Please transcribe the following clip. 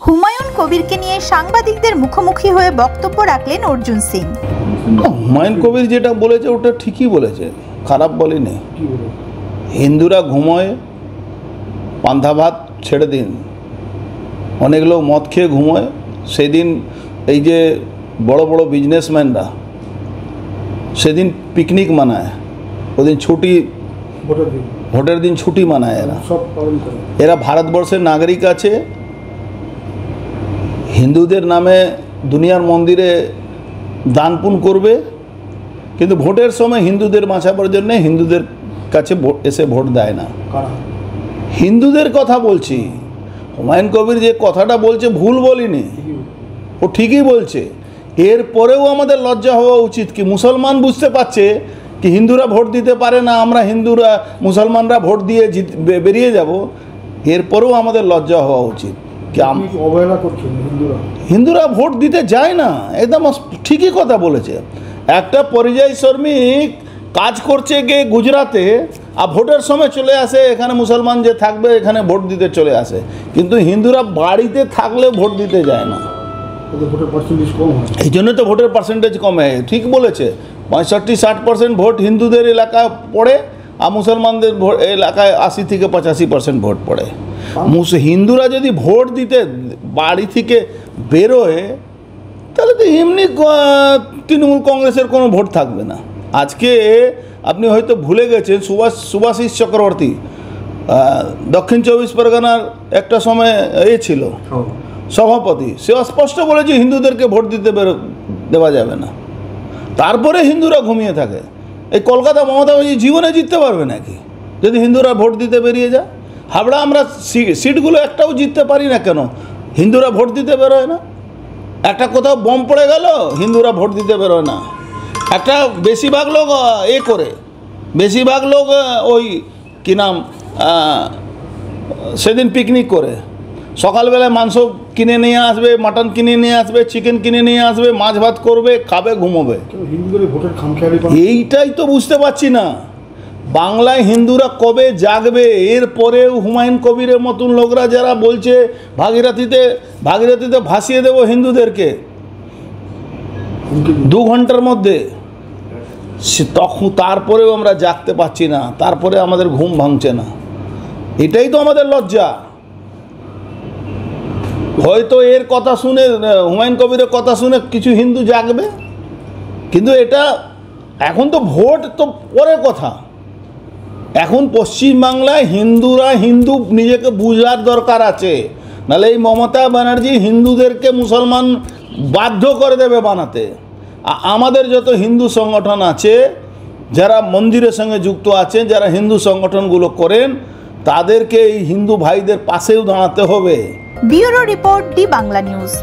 হুমায়ুন কবিরকে নিয়ে সাংবাদিকদের মুখোমুখি হয়ে বক্তব্য রাখলেন অর্জুন সিং। হুমায়ুন কবির যেটা বলেছে ওটা ঠিকই বলেছে, খারাপ বলেনি। হিন্দুরা ঘুমোয়, পান্তা ভাত ছেড়ে দিন। অনেক লোক মদ খেয়ে ঘুমোয়। সেদিন এই যে বড় বড় বিজনেসম্যানরা সেদিন পিকনিক মানায়, ওদিন ছুটি, ভোটের দিন ছুটি মানায়। এরা ভারতবর্ষের নাগরিক আছে, হিন্দুদের নামে দুনিয়ার মন্দিরে দান পুণ্য করবে, কিন্তু ভোটের সময় হিন্দুদের বাঁচাবার জন্য হিন্দুদের কাছে এসে ভোট দেয় না। হিন্দুদের কথা বলছি। হুমায়ুন কবির যে কথাটা বলছে ভুল বলিনি, ও ঠিকই বলছে। এরপরেও আমাদের লজ্জা হওয়া উচিত কি মুসলমান বুঝতে পারছে কি হিন্দুরা ভোট দিতে পারে না, আমরা হিন্দুরা মুসলমানরা ভোট দিয়ে বেরিয়ে যাব, এরপরেও আমাদের লজ্জা হওয়া উচিত কি অবহেলা করছেন হিন্দুরা ভোট দিতে যায় না। একদম ঠিকই কথা বলেছে। একটা পরিযায়ী শ্রমিক কাজ করছে গিয়ে গুজরাটে, আর ভোটের সময় চলে আসে এখানে, মুসলমান যে থাকবে এখানে ভোট দিতে চলে আসে, কিন্তু হিন্দুরা বাড়িতে থাকলে ভোট দিতে যায় না। এই জন্য তো ভোটের পার্সেন্টেজ কমে। ঠিক বলেছে, 65-60% ভোট হিন্দুদের এলাকায় পড়ে, আর মুসলমানদের এলাকায় 80 থেকে 85% ভোট পড়ে। হিন্দুরা যদি ভোট দিতে বাড়ি থেকে বেরোয় তাহলে তো এমনি তৃণমূল কংগ্রেসের কোনো ভোট থাকবে না। আজকে আপনি হয়তো ভুলে গেছেন, সুভাষিস চক্রবর্তী দক্ষিণ 24 পরগনার একটা সময় ছিল সভাপতি, সে স্পষ্ট বলেছে হিন্দুদেরকে ভোট দিতে দেওয়া যাবে না। তারপরে হিন্দুরা ঘুমিয়ে থাকে। এই কলকাতা মমতা জীবনে জিততে পারবে নাকি যদি হিন্দুরা ভোট দিতে বেরিয়ে যায়? হাবড়া আমরা সিটগুলো একটাও জিততে পারি না কেন? হিন্দুরা ভোট দিতে বেরোয় না। একটা কোথাও বম পড়ে গেল, হিন্দুরা ভোট দিতে বেরোয় না। একটা বেশিরভাগ লোক বেশিরভাগ লোক ওই কী নাম সেদিন পিকনিক করে সকালবেলায় মাংস কিনে নিয়ে আসবে, মাটন কিনে নিয়ে আসবে, চিকেন কিনে নিয়ে আসবে, মাছ ভাত করবে, খাবে, ঘুমোবে। এইটাই তো বুঝতে পারছি না, বাংলায় হিন্দুরা কবে জাগবে? এরপরেও হুমায়ুন কবিরের মতন লোকরা যারা বলছে ভাগীরথীতে ভাসিয়ে দেবো হিন্দুদেরকে 2 ঘন্টার মধ্যে, তখন তারপরেও আমরা জাগতে পারছি না, তারপরে আমাদের ঘুম ভাঙছে না। এটাই তো আমাদের লজ্জা। হয়তো এর কথা শুনে, হুমায়ুন কবিরের কথা শুনে কিছু হিন্দু জাগবে, কিন্তু এটা এখন তো ভোট তো পরের কথা। এখন পশ্চিমবাংলায় হিন্দুরা হিন্দু নিজেকে বুঝার দরকার আছে, নাহলে এই মমতা ব্যানার্জি হিন্দুদেরকে মুসলমান বাধ্য করে দেবে বানাতে। আমাদের যত হিন্দু সংগঠন আছে, যারা মন্দিরের সঙ্গে যুক্ত আছেন, যারা হিন্দু সংগঠনগুলো করেন, তাদেরকে এই হিন্দু ভাইদের পাশেও দাঁড়াতে হবে। Bureau report, D Bangla news.